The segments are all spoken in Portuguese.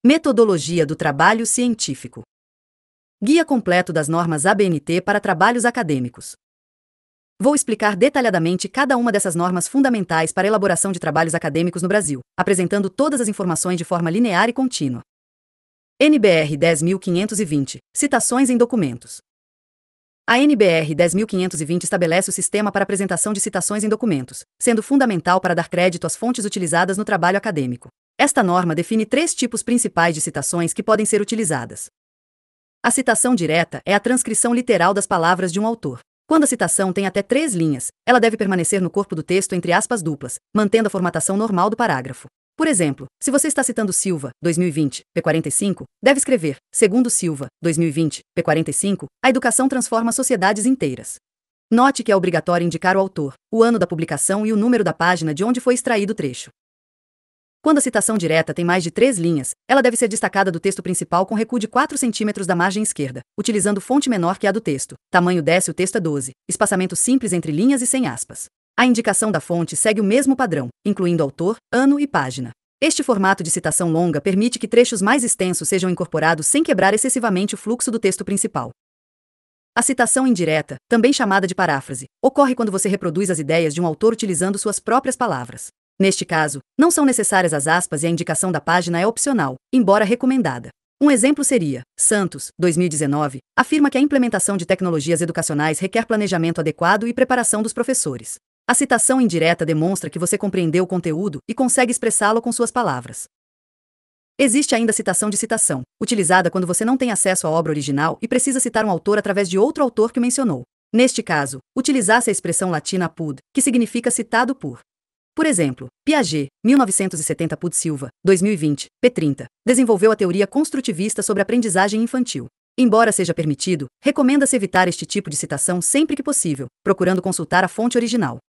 Metodologia do trabalho científico. Guia completo das normas ABNT para trabalhos acadêmicos. Vou explicar detalhadamente cada uma dessas normas fundamentais para a elaboração de trabalhos acadêmicos no Brasil, apresentando todas as informações de forma linear e contínua. NBR 10.520. Citações em documentos. A NBR 10.520 estabelece o sistema para apresentação de citações em documentos, sendo fundamental para dar crédito às fontes utilizadas no trabalho acadêmico. Esta norma define 3 tipos principais de citações que podem ser utilizadas. A citação direta é a transcrição literal das palavras de um autor. Quando a citação tem até 3 linhas, ela deve permanecer no corpo do texto entre aspas duplas, mantendo a formatação normal do parágrafo. Por exemplo, se você está citando Silva, 2020, p. 45, deve escrever, segundo Silva, 2020, p. 45, a educação transforma sociedades inteiras. Note que é obrigatório indicar o autor, o ano da publicação e o número da página de onde foi extraído o trecho. Quando a citação direta tem mais de 3 linhas, ela deve ser destacada do texto principal com recuo de 4 cm da margem esquerda, utilizando fonte menor que a do texto. Tamanho desce o texto é 12, espaçamento simples entre linhas e sem aspas. A indicação da fonte segue o mesmo padrão, incluindo autor, ano e página. Este formato de citação longa permite que trechos mais extensos sejam incorporados sem quebrar excessivamente o fluxo do texto principal. A citação indireta, também chamada de paráfrase, ocorre quando você reproduz as ideias de um autor utilizando suas próprias palavras. Neste caso, não são necessárias as aspas e a indicação da página é opcional, embora recomendada. Um exemplo seria, Santos, 2019, afirma que a implementação de tecnologias educacionais requer planejamento adequado e preparação dos professores. A citação indireta demonstra que você compreendeu o conteúdo e consegue expressá-lo com suas palavras. Existe ainda a citação de citação, utilizada quando você não tem acesso à obra original e precisa citar um autor através de outro autor que o mencionou. Neste caso, utiliza-se a expressão latina apud, que significa citado por. Por exemplo, Piaget, 1970 Pud Silva, 2020, p. 30, desenvolveu a teoria construtivista sobre aprendizagem infantil. Embora seja permitido, recomenda-se evitar este tipo de citação sempre que possível, procurando consultar a fonte original.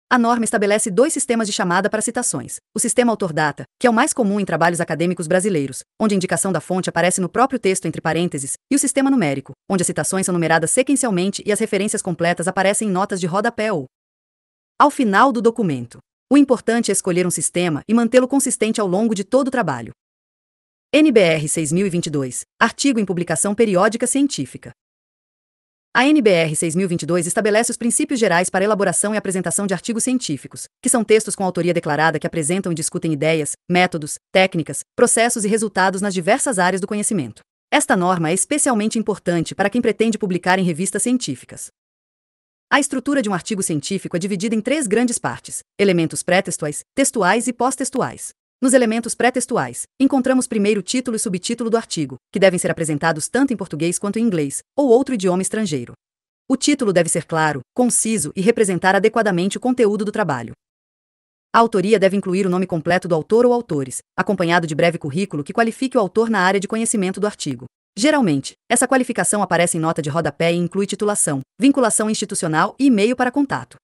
A norma estabelece 2 sistemas de chamada para citações. O sistema autor-data, que é o mais comum em trabalhos acadêmicos brasileiros, onde a indicação da fonte aparece no próprio texto entre parênteses, e o sistema numérico, onde as citações são numeradas sequencialmente e as referências completas aparecem em notas de rodapé ou ao final do documento. O importante é escolher um sistema e mantê-lo consistente ao longo de todo o trabalho. NBR 6022, artigo em publicação periódica científica. A NBR 6022 estabelece os princípios gerais para elaboração e apresentação de artigos científicos, que são textos com autoria declarada que apresentam e discutem ideias, métodos, técnicas, processos e resultados nas diversas áreas do conhecimento. Esta norma é especialmente importante para quem pretende publicar em revistas científicas. A estrutura de um artigo científico é dividida em 3 grandes partes: elementos pré-textuais, textuais e pós-textuais. Nos elementos pré-textuais, encontramos primeiro o título e subtítulo do artigo, que devem ser apresentados tanto em português quanto em inglês, ou outro idioma estrangeiro. O título deve ser claro, conciso e representar adequadamente o conteúdo do trabalho. A autoria deve incluir o nome completo do autor ou autores, acompanhado de breve currículo que qualifique o autor na área de conhecimento do artigo. Geralmente, essa qualificação aparece em nota de rodapé e inclui titulação, vinculação institucional e e-mail para contato.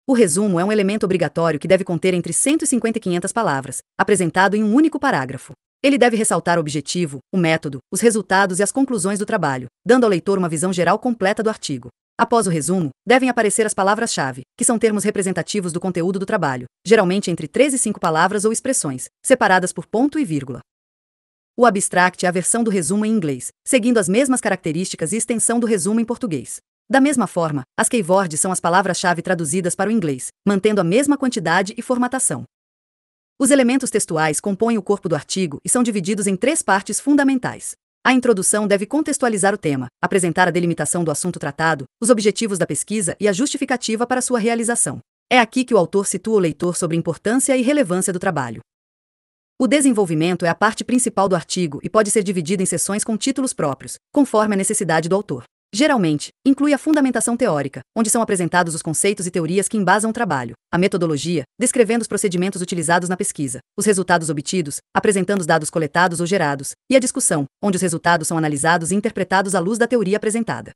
O resumo é um elemento obrigatório que deve conter entre 150 e 500 palavras, apresentado em um único parágrafo. Ele deve ressaltar o objetivo, o método, os resultados e as conclusões do trabalho, dando ao leitor uma visão geral completa do artigo. Após o resumo, devem aparecer as palavras-chave, que são termos representativos do conteúdo do trabalho, geralmente entre 3 e 5 palavras ou expressões, separadas por ponto e vírgula. O abstract é a versão do resumo em inglês, seguindo as mesmas características e extensão do resumo em português. Da mesma forma, as keywords são as palavras-chave traduzidas para o inglês, mantendo a mesma quantidade e formatação. Os elementos textuais compõem o corpo do artigo e são divididos em 3 partes fundamentais. A introdução deve contextualizar o tema, apresentar a delimitação do assunto tratado, os objetivos da pesquisa e a justificativa para sua realização. É aqui que o autor situa o leitor sobre a importância e relevância do trabalho. O desenvolvimento é a parte principal do artigo e pode ser dividido em seções com títulos próprios, conforme a necessidade do autor. Geralmente, inclui a fundamentação teórica, onde são apresentados os conceitos e teorias que embasam o trabalho, a metodologia, descrevendo os procedimentos utilizados na pesquisa, os resultados obtidos, apresentando os dados coletados ou gerados, e a discussão, onde os resultados são analisados e interpretados à luz da teoria apresentada.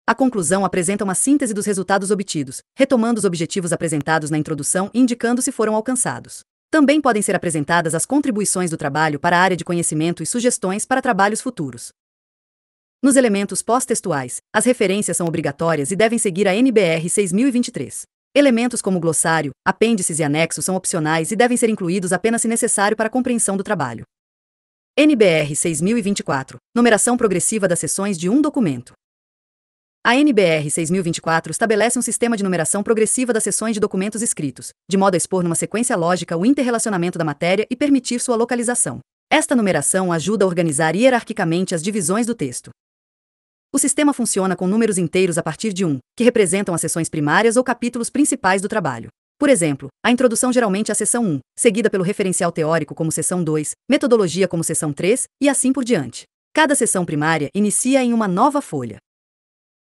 A conclusão apresenta uma síntese dos resultados obtidos, retomando os objetivos apresentados na introdução e indicando se foram alcançados. Também podem ser apresentadas as contribuições do trabalho para a área de conhecimento e sugestões para trabalhos futuros. Nos elementos pós-textuais, as referências são obrigatórias e devem seguir a NBR 6023. Elementos como glossário, apêndices e anexos são opcionais e devem ser incluídos apenas se necessário para a compreensão do trabalho. NBR 6024. Numeração progressiva das seções de um documento. A NBR 6024 estabelece um sistema de numeração progressiva das seções de documentos escritos, de modo a expor numa sequência lógica o interrelacionamento da matéria e permitir sua localização. Esta numeração ajuda a organizar hierarquicamente as divisões do texto. O sistema funciona com números inteiros a partir de 1, que representam as seções primárias ou capítulos principais do trabalho. Por exemplo, a introdução geralmente é a seção 1, seguida pelo referencial teórico como seção 2, metodologia como seção 3, e assim por diante. Cada seção primária inicia em uma nova folha.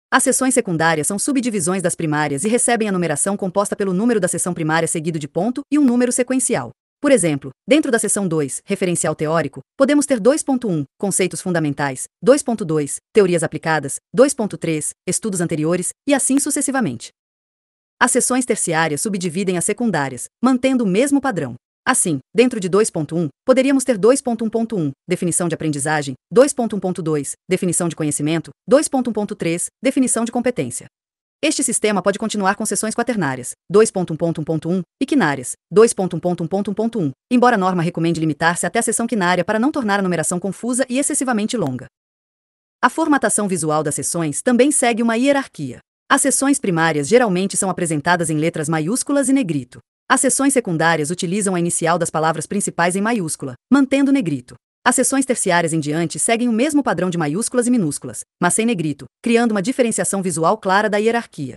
As seções secundárias são subdivisões das primárias e recebem a numeração composta pelo número da seção primária seguido de ponto e um número sequencial. Por exemplo, dentro da seção 2, referencial teórico, podemos ter 2.1, conceitos fundamentais, 2.2, teorias aplicadas, 2.3, estudos anteriores, e assim sucessivamente. As seções terciárias subdividem as secundárias, mantendo o mesmo padrão. Assim, dentro de 2.1, poderíamos ter 2.1.1, definição de aprendizagem, 2.1.2, definição de conhecimento, 2.1.3, definição de competência. Este sistema pode continuar com seções quaternárias, 2.1.1.1, e quinárias, 2.1.1.1.1, embora a norma recomende limitar-se até a seção quinária para não tornar a numeração confusa e excessivamente longa. A formatação visual das seções também segue uma hierarquia. As seções primárias geralmente são apresentadas em letras maiúsculas e negrito. As seções secundárias utilizam a inicial das palavras principais em maiúscula, mantendo negrito. As seções terciárias em diante seguem o mesmo padrão de maiúsculas e minúsculas, mas sem negrito, criando uma diferenciação visual clara da hierarquia.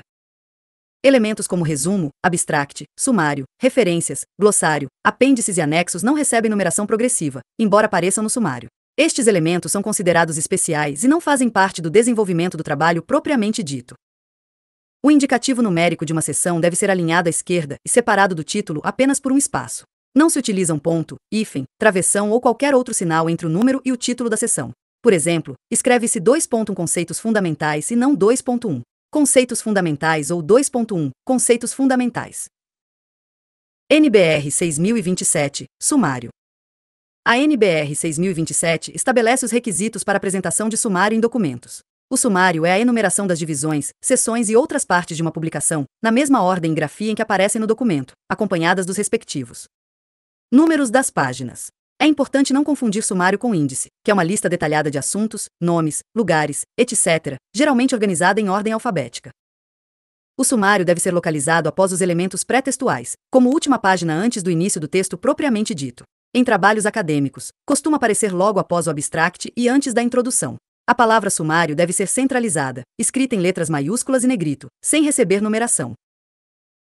Elementos como resumo, abstract, sumário, referências, glossário, apêndices e anexos não recebem numeração progressiva, embora apareçam no sumário. Estes elementos são considerados especiais e não fazem parte do desenvolvimento do trabalho propriamente dito. O indicativo numérico de uma seção deve ser alinhado à esquerda e separado do título apenas por um espaço. Não se utilizam ponto, hífen, travessão ou qualquer outro sinal entre o número e o título da seção. Por exemplo, escreve-se 2.1 conceitos fundamentais e não 2.1 conceitos fundamentais ou 2.1 conceitos fundamentais. NBR 6027, sumário. A NBR 6027 estabelece os requisitos para apresentação de sumário em documentos. O sumário é a enumeração das divisões, seções e outras partes de uma publicação, na mesma ordem e grafia em que aparecem no documento, acompanhadas dos respectivos números das páginas. É importante não confundir sumário com índice, que é uma lista detalhada de assuntos, nomes, lugares, etc., geralmente organizada em ordem alfabética. O sumário deve ser localizado após os elementos pré-textuais, como última página antes do início do texto propriamente dito. Em trabalhos acadêmicos, costuma aparecer logo após o abstract e antes da introdução. A palavra sumário deve ser centralizada, escrita em letras maiúsculas e negrito, sem receber numeração.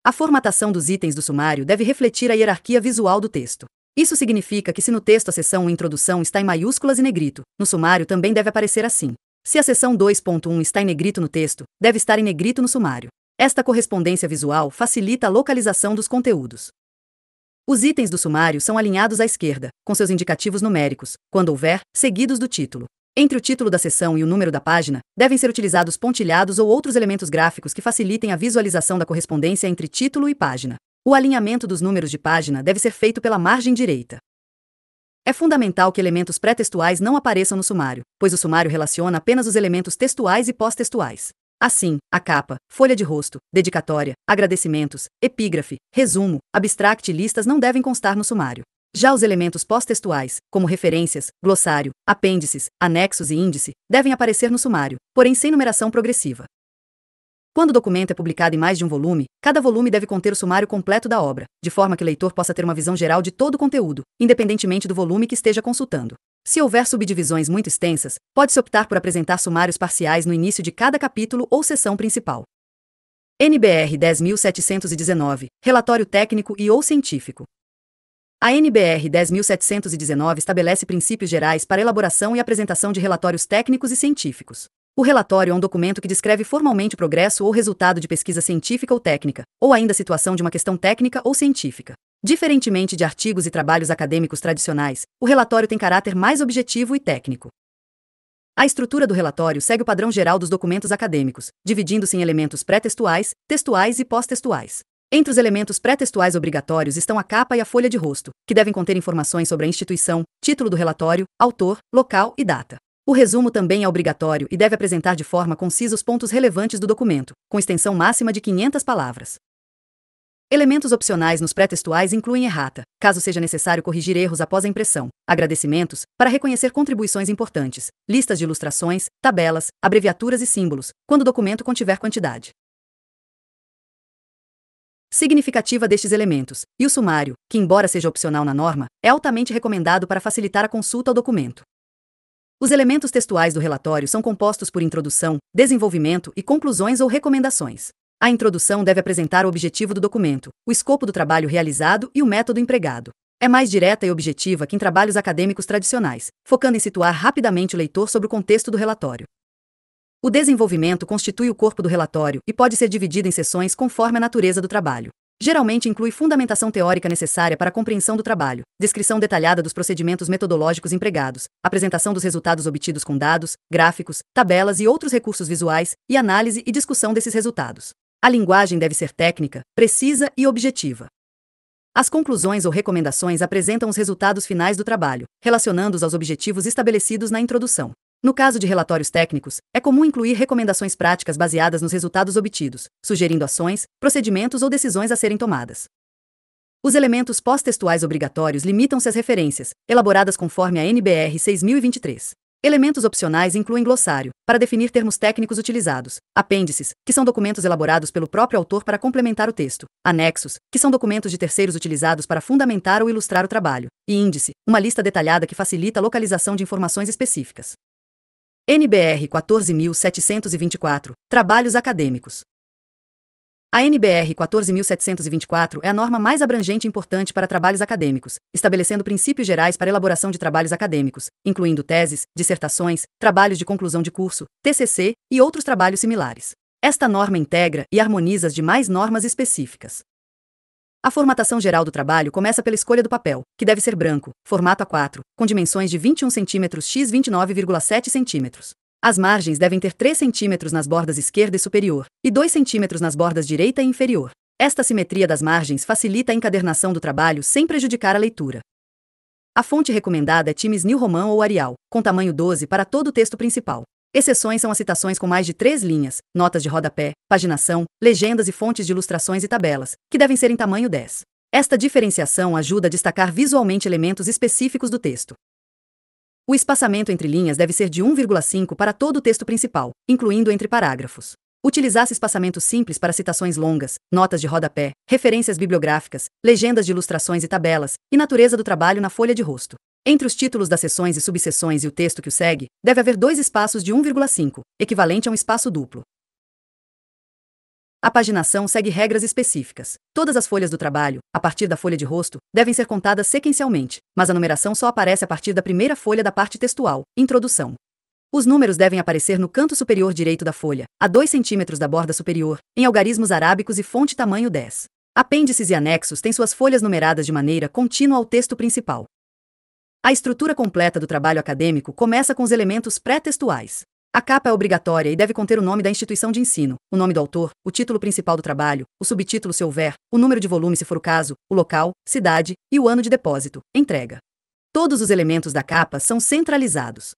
A formatação dos itens do sumário deve refletir a hierarquia visual do texto. Isso significa que se no texto a seção Introdução está em maiúsculas e negrito, no sumário também deve aparecer assim. Se a seção 2.1 está em negrito no texto, deve estar em negrito no sumário. Esta correspondência visual facilita a localização dos conteúdos. Os itens do sumário são alinhados à esquerda, com seus indicativos numéricos, quando houver, seguidos do título. Entre o título da seção e o número da página, devem ser utilizados pontilhados ou outros elementos gráficos que facilitem a visualização da correspondência entre título e página. O alinhamento dos números de página deve ser feito pela margem direita. É fundamental que elementos pré-textuais não apareçam no sumário, pois o sumário relaciona apenas os elementos textuais e pós-textuais. Assim, a capa, folha de rosto, dedicatória, agradecimentos, epígrafe, resumo, abstract e listas não devem constar no sumário. Já os elementos pós-textuais, como referências, glossário, apêndices, anexos e índice, devem aparecer no sumário, porém sem numeração progressiva. Quando o documento é publicado em mais de um volume, cada volume deve conter o sumário completo da obra, de forma que o leitor possa ter uma visão geral de todo o conteúdo, independentemente do volume que esteja consultando. Se houver subdivisões muito extensas, pode-se optar por apresentar sumários parciais no início de cada capítulo ou seção principal. NBR 10.719, Relatório técnico e ou científico. A NBR 10.719 estabelece princípios gerais para elaboração e apresentação de relatórios técnicos e científicos. O relatório é um documento que descreve formalmente o progresso ou resultado de pesquisa científica ou técnica, ou ainda a situação de uma questão técnica ou científica. Diferentemente de artigos e trabalhos acadêmicos tradicionais, o relatório tem caráter mais objetivo e técnico. A estrutura do relatório segue o padrão geral dos documentos acadêmicos, dividindo-se em elementos pré-textuais, textuais e pós-textuais. Entre os elementos pré-textuais obrigatórios estão a capa e a folha de rosto, que devem conter informações sobre a instituição, título do relatório, autor, local e data. O resumo também é obrigatório e deve apresentar de forma concisa os pontos relevantes do documento, com extensão máxima de 500 palavras. Elementos opcionais nos pré-textuais incluem errata, caso seja necessário corrigir erros após a impressão, agradecimentos, para reconhecer contribuições importantes, listas de ilustrações, tabelas, abreviaturas e símbolos, quando o documento contiver quantidade significativa destes elementos, e o sumário, que embora seja opcional na norma, é altamente recomendado para facilitar a consulta ao documento. Os elementos textuais do relatório são compostos por introdução, desenvolvimento e conclusões ou recomendações. A introdução deve apresentar o objetivo do documento, o escopo do trabalho realizado e o método empregado. É mais direta e objetiva que em trabalhos acadêmicos tradicionais, focando em situar rapidamente o leitor sobre o contexto do relatório. O desenvolvimento constitui o corpo do relatório e pode ser dividido em seções conforme a natureza do trabalho. Geralmente inclui fundamentação teórica necessária para a compreensão do trabalho, descrição detalhada dos procedimentos metodológicos empregados, apresentação dos resultados obtidos com dados, gráficos, tabelas e outros recursos visuais, e análise e discussão desses resultados. A linguagem deve ser técnica, precisa e objetiva. As conclusões ou recomendações apresentam os resultados finais do trabalho, relacionando-os aos objetivos estabelecidos na introdução. No caso de relatórios técnicos, é comum incluir recomendações práticas baseadas nos resultados obtidos, sugerindo ações, procedimentos ou decisões a serem tomadas. Os elementos pós-textuais obrigatórios limitam-se às referências, elaboradas conforme a NBR 6023. Elementos opcionais incluem glossário, para definir termos técnicos utilizados, apêndices, que são documentos elaborados pelo próprio autor para complementar o texto, anexos, que são documentos de terceiros utilizados para fundamentar ou ilustrar o trabalho, e índice, uma lista detalhada que facilita a localização de informações específicas. NBR 14.724, Trabalhos acadêmicos. A NBR 14.724 é a norma mais abrangente e importante para trabalhos acadêmicos, estabelecendo princípios gerais para a elaboração de trabalhos acadêmicos, incluindo teses, dissertações, trabalhos de conclusão de curso, TCC e outros trabalhos similares. Esta norma integra e harmoniza as demais normas específicas. A formatação geral do trabalho começa pela escolha do papel, que deve ser branco, formato A4, com dimensões de 21 cm x 29,7 cm. As margens devem ter 3 cm nas bordas esquerda e superior, e 2 cm nas bordas direita e inferior. Esta simetria das margens facilita a encadernação do trabalho sem prejudicar a leitura. A fonte recomendada é Times New Roman ou Arial, com tamanho 12 para todo o texto principal. Exceções são as citações com mais de 3 linhas, notas de rodapé, paginação, legendas e fontes de ilustrações e tabelas, que devem ser em tamanho 10. Esta diferenciação ajuda a destacar visualmente elementos específicos do texto. O espaçamento entre linhas deve ser de 1,5 para todo o texto principal, incluindo entre parágrafos. Utilizar-se espaçamento simples para citações longas, notas de rodapé, referências bibliográficas, legendas de ilustrações e tabelas, e natureza do trabalho na folha de rosto. Entre os títulos das seções e subseções e o texto que o segue, deve haver 2 espaços de 1,5, equivalente a um espaço duplo. A paginação segue regras específicas. Todas as folhas do trabalho, a partir da folha de rosto, devem ser contadas sequencialmente, mas a numeração só aparece a partir da primeira folha da parte textual, introdução. Os números devem aparecer no canto superior direito da folha, a 2 cm da borda superior, em algarismos arábicos e fonte tamanho 10. Apêndices e anexos têm suas folhas numeradas de maneira contínua ao texto principal. A estrutura completa do trabalho acadêmico começa com os elementos pré-textuais. A capa é obrigatória e deve conter o nome da instituição de ensino, o nome do autor, o título principal do trabalho, o subtítulo se houver, o número de volume se for o caso, o local, cidade e o ano de depósito, entrega. Todos os elementos da capa são centralizados.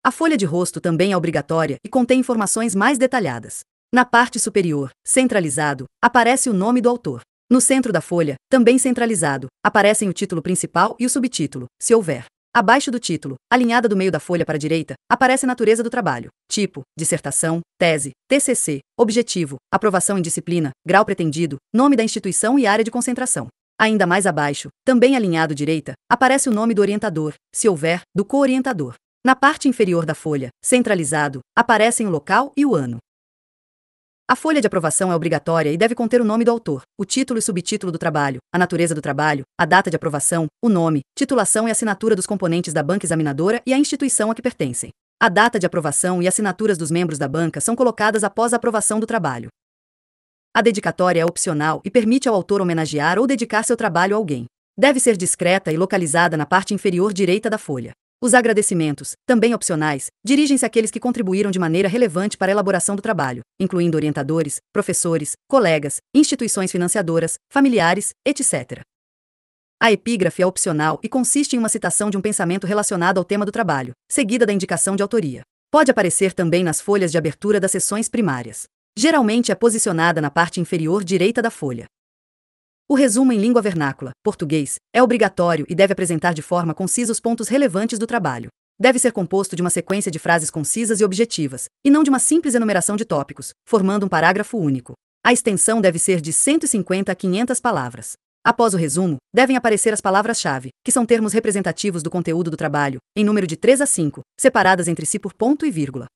A folha de rosto também é obrigatória e contém informações mais detalhadas. Na parte superior, centralizado, aparece o nome do autor. No centro da folha, também centralizado, aparecem o título principal e o subtítulo, se houver. Abaixo do título, alinhada do meio da folha para a direita, aparece a natureza do trabalho, tipo, dissertação, tese, TCC, objetivo, aprovação em disciplina, grau pretendido, nome da instituição e área de concentração. Ainda mais abaixo, também alinhado direita, aparece o nome do orientador, se houver, do co-orientador. Na parte inferior da folha, centralizado, aparecem o local e o ano. A folha de aprovação é obrigatória e deve conter o nome do autor, o título e subtítulo do trabalho, a natureza do trabalho, a data de aprovação, o nome, titulação e assinatura dos componentes da banca examinadora e a instituição a que pertencem. A data de aprovação e assinaturas dos membros da banca são colocadas após a aprovação do trabalho. A dedicatória é opcional e permite ao autor homenagear ou dedicar seu trabalho a alguém. Deve ser discreta e localizada na parte inferior direita da folha. Os agradecimentos, também opcionais, dirigem-se àqueles que contribuíram de maneira relevante para a elaboração do trabalho, incluindo orientadores, professores, colegas, instituições financiadoras, familiares, etc. A epígrafe é opcional e consiste em uma citação de um pensamento relacionado ao tema do trabalho, seguida da indicação de autoria. Pode aparecer também nas folhas de abertura das seções primárias. Geralmente é posicionada na parte inferior direita da folha. O resumo em língua vernácula, português, é obrigatório e deve apresentar de forma concisa os pontos relevantes do trabalho. Deve ser composto de uma sequência de frases concisas e objetivas, e não de uma simples enumeração de tópicos, formando um parágrafo único. A extensão deve ser de 150 a 500 palavras. Após o resumo, devem aparecer as palavras-chave, que são termos representativos do conteúdo do trabalho, em número de 3 a 5, separadas entre si por ponto e vírgula.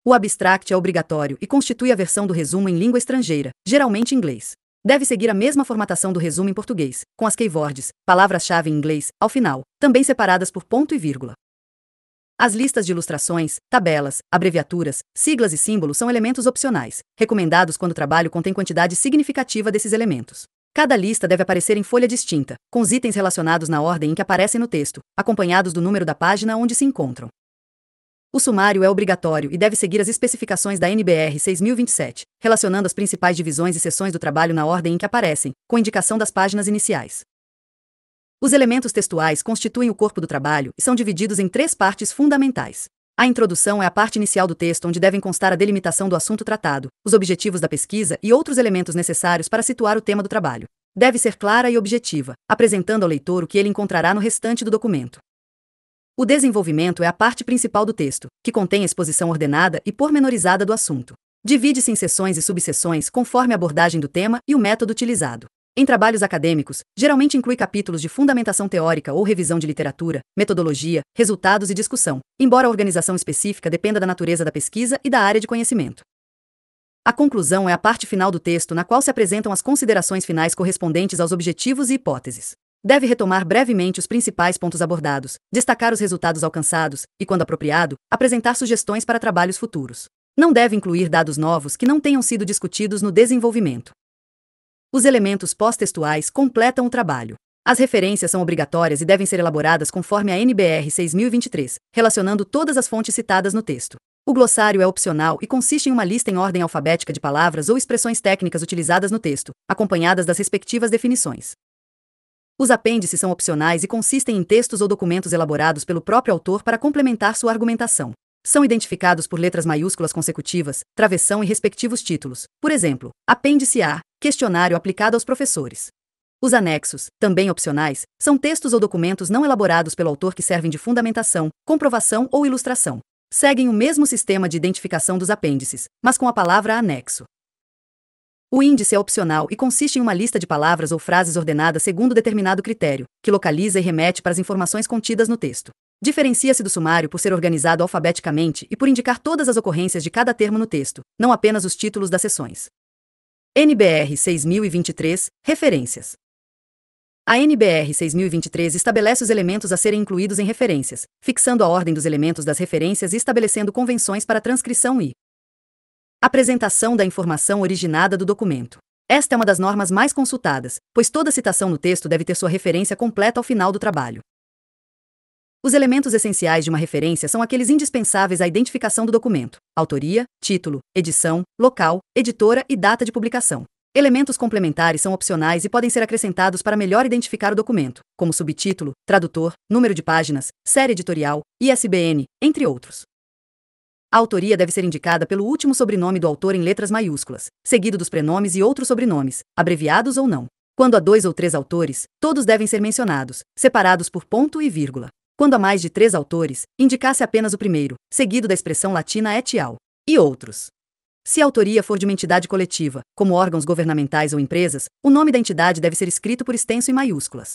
O abstract é obrigatório e constitui a versão do resumo em língua estrangeira, geralmente inglês. Deve seguir a mesma formatação do resumo em português, com as keywords, palavras-chave em inglês, ao final, também separadas por ponto e vírgula. As listas de ilustrações, tabelas, abreviaturas, siglas e símbolos são elementos opcionais, recomendados quando o trabalho contém quantidade significativa desses elementos. Cada lista deve aparecer em folha distinta, com os itens relacionados na ordem em que aparecem no texto, acompanhados do número da página onde se encontram. O sumário é obrigatório e deve seguir as especificações da NBR 6027, relacionando as principais divisões e seções do trabalho na ordem em que aparecem, com indicação das páginas iniciais. Os elementos textuais constituem o corpo do trabalho e são divididos em 3 partes fundamentais. A introdução é a parte inicial do texto onde devem constar a delimitação do assunto tratado, os objetivos da pesquisa e outros elementos necessários para situar o tema do trabalho. Deve ser clara e objetiva, apresentando ao leitor o que ele encontrará no restante do documento. O desenvolvimento é a parte principal do texto, que contém a exposição ordenada e pormenorizada do assunto. Divide-se em seções e subseções conforme a abordagem do tema e o método utilizado. Em trabalhos acadêmicos, geralmente inclui capítulos de fundamentação teórica ou revisão de literatura, metodologia, resultados e discussão, embora a organização específica dependa da natureza da pesquisa e da área de conhecimento. A conclusão é a parte final do texto na qual se apresentam as considerações finais correspondentes aos objetivos e hipóteses. Deve retomar brevemente os principais pontos abordados, destacar os resultados alcançados e, quando apropriado, apresentar sugestões para trabalhos futuros. Não deve incluir dados novos que não tenham sido discutidos no desenvolvimento. Os elementos pós-textuais completam o trabalho. As referências são obrigatórias e devem ser elaboradas conforme a NBR 6023, relacionando todas as fontes citadas no texto. O glossário é opcional e consiste em uma lista em ordem alfabética de palavras ou expressões técnicas utilizadas no texto, acompanhadas das respectivas definições. Os apêndices são opcionais e consistem em textos ou documentos elaborados pelo próprio autor para complementar sua argumentação. São identificados por letras maiúsculas consecutivas, travessão e respectivos títulos. Por exemplo, apêndice A, questionário aplicado aos professores. Os anexos, também opcionais, são textos ou documentos não elaborados pelo autor que servem de fundamentação, comprovação ou ilustração. Seguem o mesmo sistema de identificação dos apêndices, mas com a palavra anexo. O índice é opcional e consiste em uma lista de palavras ou frases ordenadas segundo determinado critério, que localiza e remete para as informações contidas no texto. Diferencia-se do sumário por ser organizado alfabeticamente e por indicar todas as ocorrências de cada termo no texto, não apenas os títulos das seções. NBR 6023, referências. A NBR 6023 estabelece os elementos a serem incluídos em referências, fixando a ordem dos elementos das referências e estabelecendo convenções para transcrição e apresentação da informação originada do documento. Esta é uma das normas mais consultadas, pois toda citação no texto deve ter sua referência completa ao final do trabalho. Os elementos essenciais de uma referência são aqueles indispensáveis à identificação do documento: autoria, título, edição, local, editora e data de publicação. Elementos complementares são opcionais e podem ser acrescentados para melhor identificar o documento, como subtítulo, tradutor, número de páginas, série editorial, ISBN, entre outros. A autoria deve ser indicada pelo último sobrenome do autor em letras maiúsculas, seguido dos prenomes e outros sobrenomes, abreviados ou não. Quando há 2 ou 3 autores, todos devem ser mencionados, separados por ponto e vírgula. Quando há mais de 3 autores, indicar-se apenas o primeiro, seguido da expressão latina et al. E outros. Se a autoria for de uma entidade coletiva, como órgãos governamentais ou empresas, o nome da entidade deve ser escrito por extenso em maiúsculas.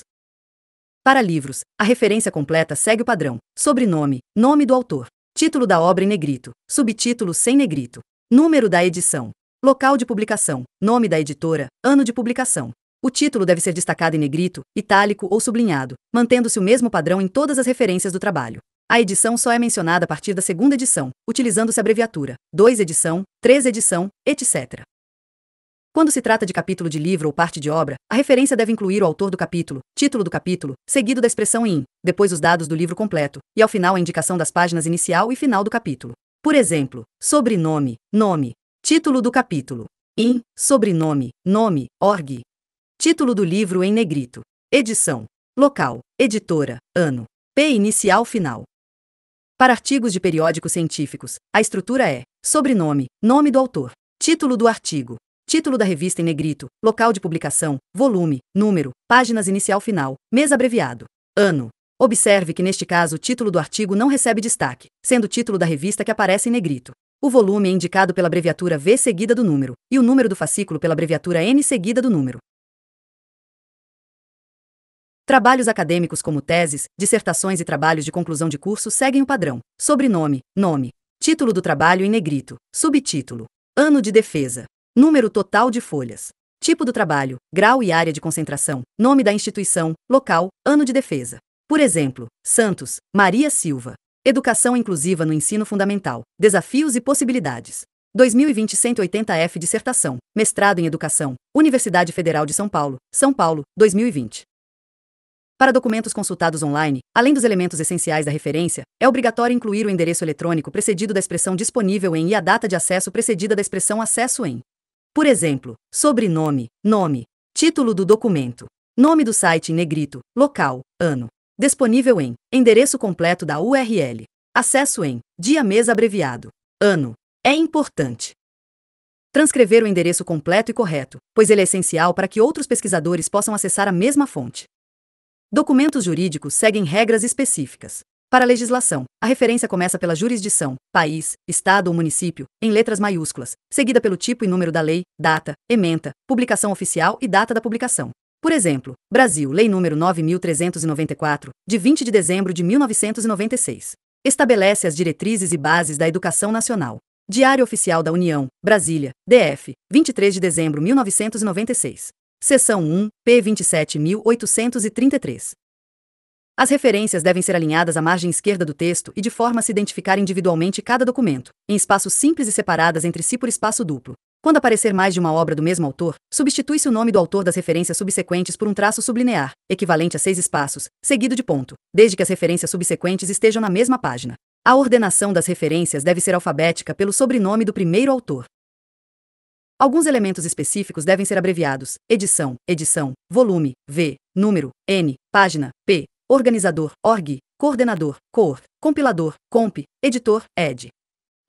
Para livros, a referência completa segue o padrão: sobrenome, nome do autor, título da obra em negrito, subtítulo sem negrito, número da edição, local de publicação, nome da editora, ano de publicação. O título deve ser destacado em negrito, itálico ou sublinhado, mantendo-se o mesmo padrão em todas as referências do trabalho. A edição só é mencionada a partir da segunda edição, utilizando-se a abreviatura 2 edição, 3 edição, etc. Quando se trata de capítulo de livro ou parte de obra, a referência deve incluir o autor do capítulo, título do capítulo, seguido da expressão in, depois os dados do livro completo, e ao final a indicação das páginas inicial e final do capítulo. Por exemplo, sobrenome, nome, título do capítulo, in, sobrenome, nome, org. Título do livro em negrito. Edição. Local. Editora. Ano. P inicial final. Para artigos de periódicos científicos, a estrutura é: sobrenome, nome do autor, título do artigo, título da revista em negrito, local de publicação, volume, número, páginas inicial-final, mês abreviado, ano. Observe que neste caso o título do artigo não recebe destaque, sendo o título da revista que aparece em negrito. O volume é indicado pela abreviatura V seguida do número, e o número do fascículo pela abreviatura N seguida do número. Trabalhos acadêmicos como teses, dissertações e trabalhos de conclusão de curso seguem o padrão: sobrenome, nome, título do trabalho em negrito, subtítulo, ano de defesa, número total de folhas, tipo do trabalho, grau e área de concentração, nome da instituição, local, ano de defesa. Por exemplo, Santos, Maria Silva. Educação inclusiva no ensino fundamental, desafios e possibilidades. 2020 180F Dissertação, mestrado em educação, Universidade Federal de São Paulo, 2020. Para documentos consultados online, além dos elementos essenciais da referência, é obrigatório incluir o endereço eletrônico precedido da expressão disponível em e a data de acesso precedida da expressão acesso em. Por exemplo, sobrenome, nome, título do documento, nome do site em negrito, local, ano, disponível em, endereço completo da URL, acesso em, dia mês abreviado, ano. É importante transcrever o endereço completo e correto, pois ele é essencial para que outros pesquisadores possam acessar a mesma fonte. Documentos jurídicos seguem regras específicas. Para a legislação, a referência começa pela jurisdição, país, estado ou município, em letras maiúsculas, seguida pelo tipo e número da lei, data, ementa, publicação oficial e data da publicação. Por exemplo, Brasil, Lei nº 9.394, de 20 de dezembro de 1996. Estabelece as diretrizes e bases da educação nacional. Diário Oficial da União, Brasília, DF, 23 de dezembro de 1996. Seção 1, p. 27.833. As referências devem ser alinhadas à margem esquerda do texto e de forma a se identificar individualmente cada documento, em espaços simples e separadas entre si por espaço duplo. Quando aparecer mais de uma obra do mesmo autor, substitui-se o nome do autor das referências subsequentes por um traço sublinear, equivalente a 6 espaços, seguido de ponto, desde que as referências subsequentes estejam na mesma página. A ordenação das referências deve ser alfabética pelo sobrenome do primeiro autor. Alguns elementos específicos devem ser abreviados: edição, volume, V, número, N, página, P, organizador, org, coordenador, coor, compilador, comp, editor, ed.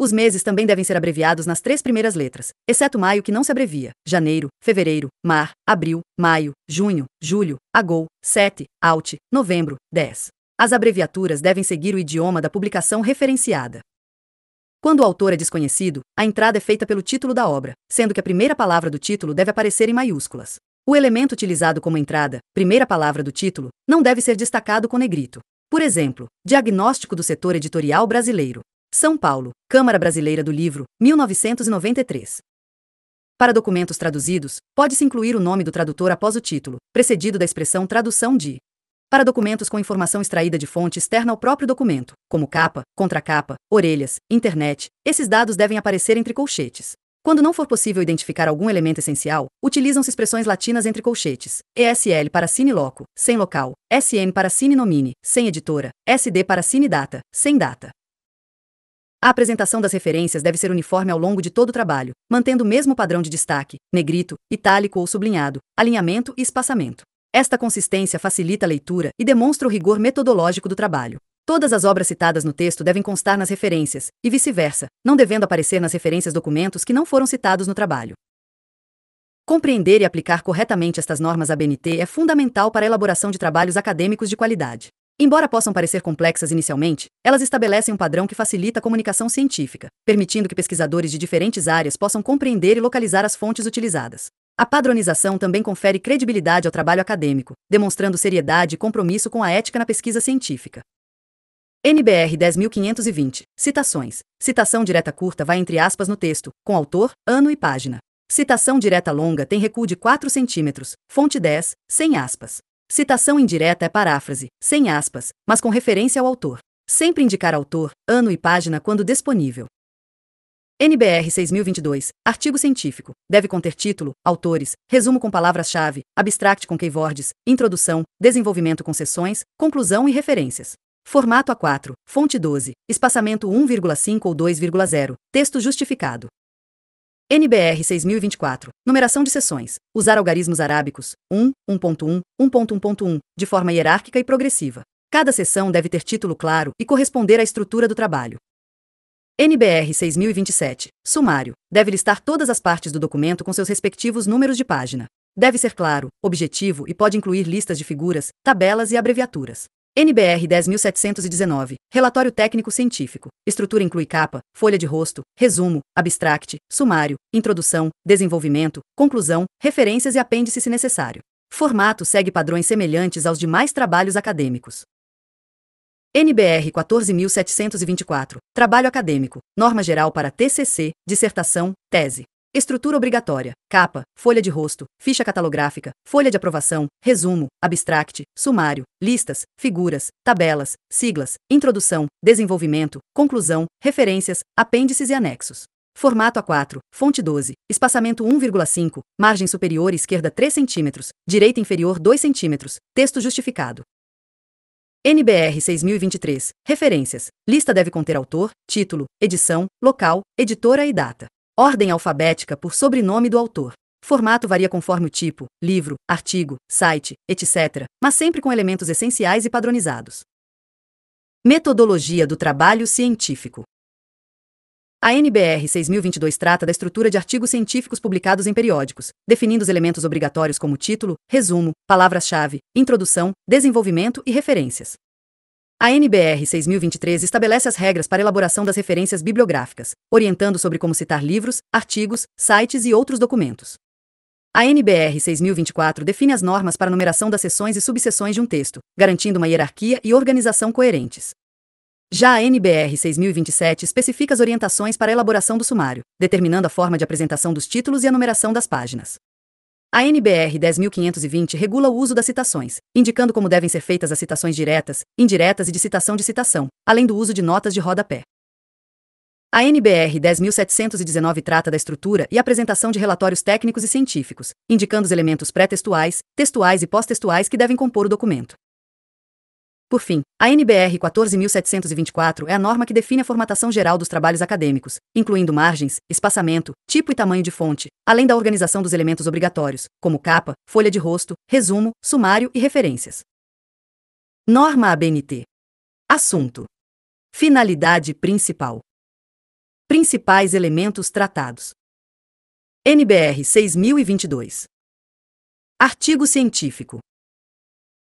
Os meses também devem ser abreviados nas 3 primeiras letras, exceto maio que não se abrevia: janeiro, fevereiro, mar, abril, maio, junho, julho, agou, 7, aut, novembro, 10. As abreviaturas devem seguir o idioma da publicação referenciada. Quando o autor é desconhecido, a entrada é feita pelo título da obra, sendo que a primeira palavra do título deve aparecer em maiúsculas. O elemento utilizado como entrada, primeira palavra do título, não deve ser destacado com negrito. Por exemplo, Diagnóstico do Setor Editorial Brasileiro. São Paulo, Câmara Brasileira do Livro, 1993. Para documentos traduzidos, pode-se incluir o nome do tradutor após o título, precedido da expressão tradução de. Para documentos com informação extraída de fonte externa ao próprio documento, como capa, contracapa, orelhas, internet, esses dados devem aparecer entre colchetes. Quando não for possível identificar algum elemento essencial, utilizam-se expressões latinas entre colchetes: ESL para sine loco, sem local, SN para sine nomine, sem editora, SD para sine data, sem data. A apresentação das referências deve ser uniforme ao longo de todo o trabalho, mantendo o mesmo padrão de destaque, negrito, itálico ou sublinhado, alinhamento e espaçamento. Esta consistência facilita a leitura e demonstra o rigor metodológico do trabalho. Todas as obras citadas no texto devem constar nas referências, e vice-versa, não devendo aparecer nas referências documentos que não foram citados no trabalho. Compreender e aplicar corretamente estas normas ABNT é fundamental para a elaboração de trabalhos acadêmicos de qualidade. Embora possam parecer complexas inicialmente, elas estabelecem um padrão que facilita a comunicação científica, permitindo que pesquisadores de diferentes áreas possam compreender e localizar as fontes utilizadas. A padronização também confere credibilidade ao trabalho acadêmico, demonstrando seriedade e compromisso com a ética na pesquisa científica. NBR 10.520. Citações. Citação direta curta vai entre aspas no texto, com autor, ano e página. Citação direta longa tem recuo de 4 cm, fonte 10, sem aspas. Citação indireta é paráfrase, sem aspas, mas com referência ao autor. Sempre indicar autor, ano e página quando disponível. NBR 6022, artigo científico, deve conter título, autores, resumo com palavras-chave, abstract com keywords, introdução, desenvolvimento com seções, conclusão e referências. Formato A4, fonte 12, espaçamento 1,5 ou 2,0, texto justificado. NBR 6024, numeração de seções, usar algarismos arábicos, 1, 1.1, 1.1.1, de forma hierárquica e progressiva. Cada seção deve ter título claro e corresponder à estrutura do trabalho. NBR 6027. Sumário. Deve listar todas as partes do documento com seus respectivos números de página. Deve ser claro, objetivo e pode incluir listas de figuras, tabelas e abreviaturas. NBR 10.719. Relatório técnico científico. Estrutura inclui capa, folha de rosto, resumo, abstract, sumário, introdução, desenvolvimento, conclusão, referências e apêndice se necessário. Formato segue padrões semelhantes aos demais trabalhos acadêmicos. NBR 14.724. Trabalho acadêmico. Norma geral para TCC, dissertação, tese. Estrutura obrigatória: capa, folha de rosto, ficha catalográfica, folha de aprovação, resumo, abstract, sumário, listas, figuras, tabelas, siglas, introdução, desenvolvimento, conclusão, referências, apêndices e anexos. Formato A4, fonte 12, espaçamento 1,5, margem superior esquerda 3 cm, direita inferior 2 cm, texto justificado. NBR 6023. Referências. Lista deve conter autor, título, edição, local, editora e data. Ordem alfabética por sobrenome do autor. Formato varia conforme o tipo, livro, artigo, site, etc., mas sempre com elementos essenciais e padronizados. Metodologia do trabalho científico. A NBR 6022 trata da estrutura de artigos científicos publicados em periódicos, definindo os elementos obrigatórios como título, resumo, palavras-chave, introdução, desenvolvimento e referências. A NBR 6023 estabelece as regras para a elaboração das referências bibliográficas, orientando sobre como citar livros, artigos, sites e outros documentos. A NBR 6024 define as normas para a numeração das seções e subseções de um texto, garantindo uma hierarquia e organização coerentes. Já a NBR 6027 especifica as orientações para a elaboração do sumário, determinando a forma de apresentação dos títulos e a numeração das páginas. A NBR 10.520 regula o uso das citações, indicando como devem ser feitas as citações diretas, indiretas e de citação, além do uso de notas de rodapé. A NBR 10.719 trata da estrutura e apresentação de relatórios técnicos e científicos, indicando os elementos pré-textuais, textuais e pós-textuais que devem compor o documento. Por fim, a NBR 14.724 é a norma que define a formatação geral dos trabalhos acadêmicos, incluindo margens, espaçamento, tipo e tamanho de fonte, além da organização dos elementos obrigatórios, como capa, folha de rosto, resumo, sumário e referências. Norma ABNT. Assunto: finalidade principal. Principais elementos tratados. NBR 6022. Artigo científico.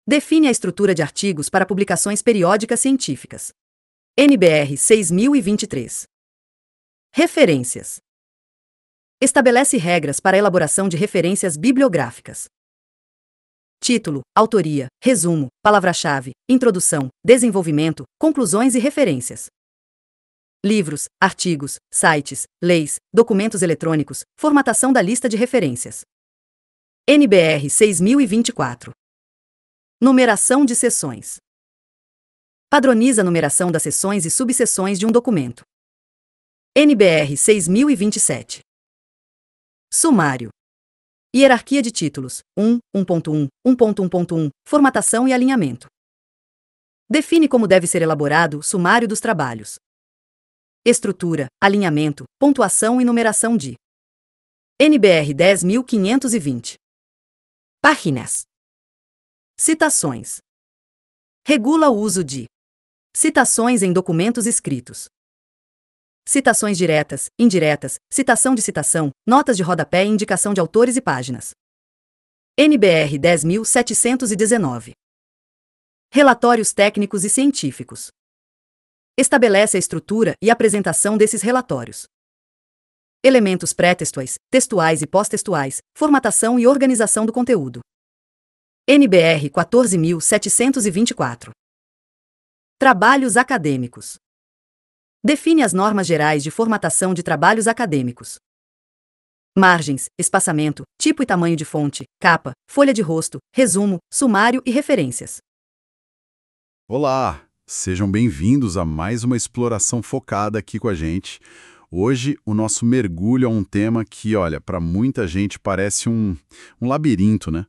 Define a estrutura de artigos para publicações periódicas científicas. NBR 6023. Referências. Estabelece regras para a elaboração de referências bibliográficas. Título, autoria, resumo, palavra-chave, introdução, desenvolvimento, conclusões e referências. Livros, artigos, sites, leis, documentos eletrônicos, formatação da lista de referências. NBR 6024. Numeração de seções. Padroniza a numeração das seções e subseções de um documento. NBR 6027. Sumário. Hierarquia de títulos: 1, 1.1, 1.1.1, formatação e alinhamento. Define como deve ser elaborado o sumário dos trabalhos. Estrutura, alinhamento, pontuação e numeração de. NBR 10.520. Páginas. Citações. Regula o uso de citações em documentos escritos. Citações diretas, indiretas, citação de citação, notas de rodapé e indicação de autores e páginas. NBR 10.719. Relatórios técnicos e científicos. Estabelece a estrutura e apresentação desses relatórios. Elementos pré-textuais, textuais e pós-textuais, formatação e organização do conteúdo. NBR 14.724. Trabalhos acadêmicos. Define as normas gerais de formatação de trabalhos acadêmicos. Margens, espaçamento, tipo e tamanho de fonte, capa, folha de rosto, resumo, sumário e referências. Olá, sejam bem-vindos a mais uma exploração focada aqui com a gente. Hoje, o nosso mergulho é um tema que, olha, para muita gente parece um labirinto, né?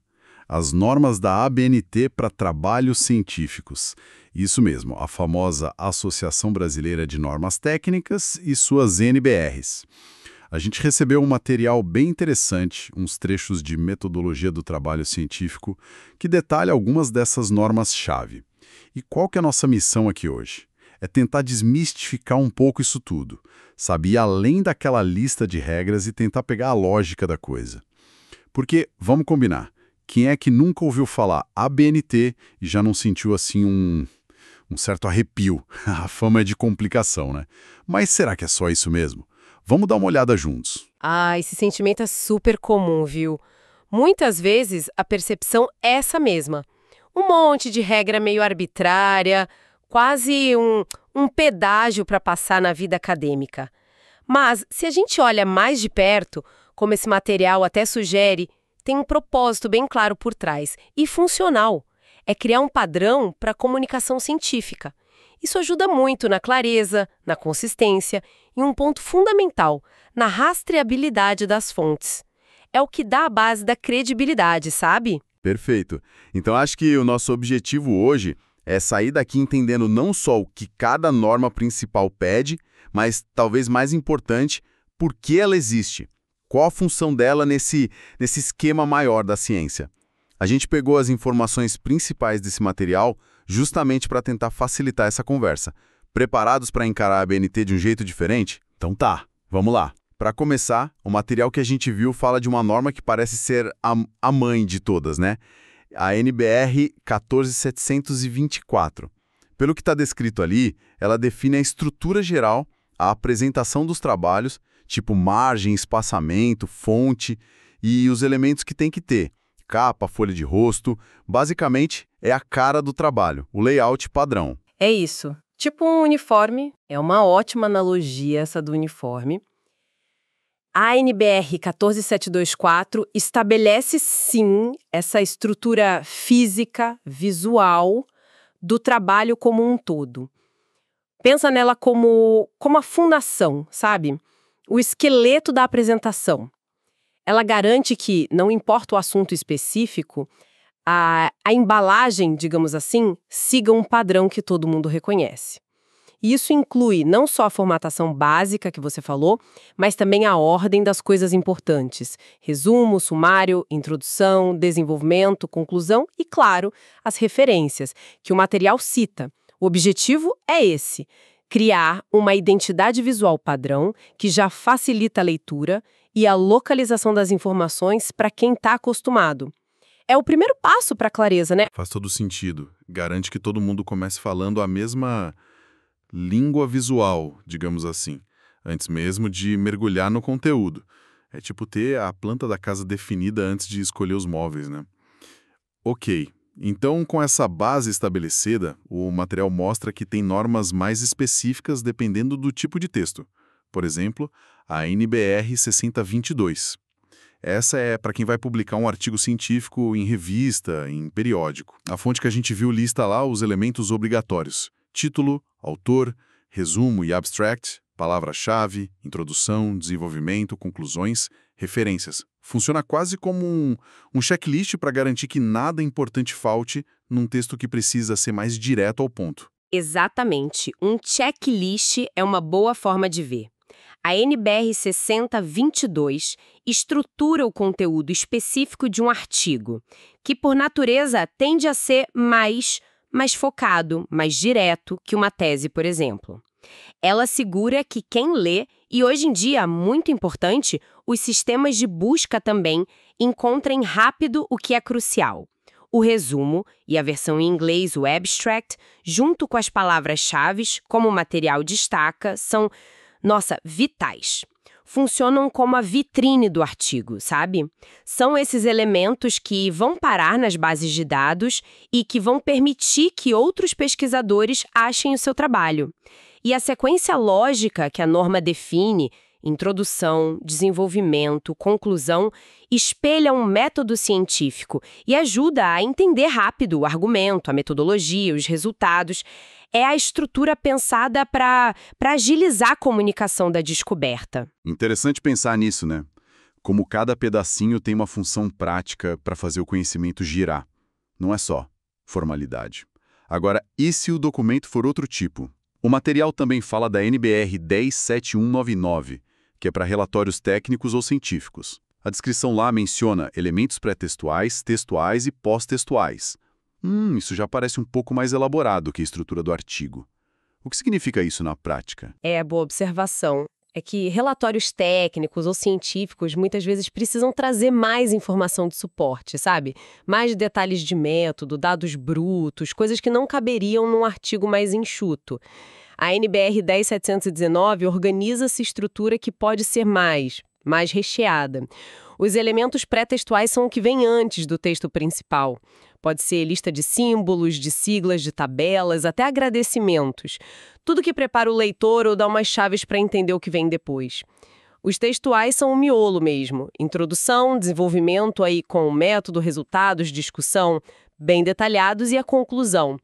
As normas da ABNT para trabalhos científicos. Isso mesmo, a famosa Associação Brasileira de Normas Técnicas e suas NBRs. A gente recebeu um material bem interessante, uns trechos de metodologia do trabalho científico, que detalha algumas dessas normas-chave. E qual que é a nossa missão aqui hoje? é tentar desmistificar um pouco isso tudo, sabe? Ir além daquela lista de regras e tentar pegar a lógica da coisa. Porque, vamos combinar, quem é que nunca ouviu falar ABNT e já não sentiu assim um certo arrepio? A fama é de complicação, né? Mas será que é só isso mesmo? Vamos dar uma olhada juntos. Ah, esse sentimento é super comum, viu? Muitas vezes a percepção é essa mesma. Um monte de regra meio arbitrária, quase um pedágio para passar na vida acadêmica. Mas, se a gente olha mais de perto, como esse material até sugere, tem um propósito bem claro por trás e funcional. É criar um padrão para a comunicação científica. Isso ajuda muito na clareza, na consistência e um ponto fundamental, na rastreabilidade das fontes. É o que dá a base da credibilidade, sabe? Perfeito. Então acho que o nosso objetivo hoje é sair daqui entendendo não só o que cada norma principal pede, mas talvez mais importante, por que ela existe. Qual a função dela nesse esquema maior da ciência? A gente pegou as informações principais desse material justamente para tentar facilitar essa conversa. Preparados para encarar a ABNT de um jeito diferente? Então tá, vamos lá. Para começar, o material que a gente viu fala de uma norma que parece ser a mãe de todas, né? A NBR 14724. Pelo que está descrito ali, ela define a estrutura geral, a apresentação dos trabalhos, tipo margem, espaçamento, fonte e os elementos que tem que ter. Capa, folha de rosto, basicamente é a cara do trabalho, o layout padrão. É isso. Tipo um uniforme, é uma ótima analogia essa do uniforme. A NBR 14724 estabelece, sim, essa estrutura física, visual, do trabalho como um todo. Pensa nela como a fundação, sabe? O esqueleto da apresentação. Ela garante que, não importa o assunto específico, a embalagem, digamos assim, siga um padrão que todo mundo reconhece. E isso inclui não só a formatação básica que você falou, mas também a ordem das coisas importantes. Resumo, sumário, introdução, desenvolvimento, conclusão e, claro, as referências, que o material cita. O objetivo é esse: criar uma identidade visual padrão que já facilita a leitura e a localização das informações para quem está acostumado. É o primeiro passo para a clareza, né? Faz todo sentido. Garante que todo mundo comece falando a mesma língua visual, digamos assim, antes mesmo de mergulhar no conteúdo. É tipo ter a planta da casa definida antes de escolher os móveis, né? Ok, então com essa base estabelecida, o material mostra que tem normas mais específicas dependendo do tipo de texto. Por exemplo, a NBR 6022. Essa é para quem vai publicar um artigo científico em revista, em periódico. A fonte que a gente viu lista lá os elementos obrigatórios: título, autor, resumo e abstract, palavra-chave, introdução, desenvolvimento, conclusões, referências. Funciona quase como um checklist para garantir que nada importante falte num texto que precisa ser mais direto ao ponto. Exatamente. Um checklist é uma boa forma de ver. A NBR 6022 estrutura o conteúdo específico de um artigo, que por natureza tende a ser mais focado, mais direto que uma tese, por exemplo. Ela assegura que quem lê, e hoje em dia, muito importante, os sistemas de busca também encontrem rápido o que é crucial. O resumo e a versão em inglês, o abstract, junto com as palavras-chave, como o material destaca, são vitais. Funcionam como a vitrine do artigo, sabe? São esses elementos que vão parar nas bases de dados e que vão permitir que outros pesquisadores achem o seu trabalho. E a sequência lógica que a norma define, introdução, desenvolvimento, conclusão, espelha um método científico e ajuda a entender rápido o argumento, a metodologia, os resultados. É a estrutura pensada para agilizar a comunicação da descoberta. Interessante pensar nisso, né? Como cada pedacinho tem uma função prática para fazer o conhecimento girar. Não é só formalidade. Agora, e se o documento for outro tipo? O material também fala da NBR 107199, que é para relatórios técnicos ou científicos. A descrição lá menciona elementos pré-textuais, textuais e pós-textuais. Isso já parece um pouco mais elaborado que a estrutura do artigo. O que significa isso na prática? É, boa observação. É que relatórios técnicos ou científicos muitas vezes precisam trazer mais informação de suporte, sabe? Mais detalhes de método, dados brutos, coisas que não caberiam num artigo mais enxuto. A NBR 10719 organiza essa estrutura que pode ser mais recheada. Os elementos pré-textuais são o que vem antes do texto principal. Pode ser lista de símbolos, de siglas, de tabelas, até agradecimentos. Tudo que prepara o leitor ou dá umas chaves para entender o que vem depois. Os textuais são o miolo mesmo. Introdução, desenvolvimento aí com o método, resultados, discussão, bem detalhados e a conclusão.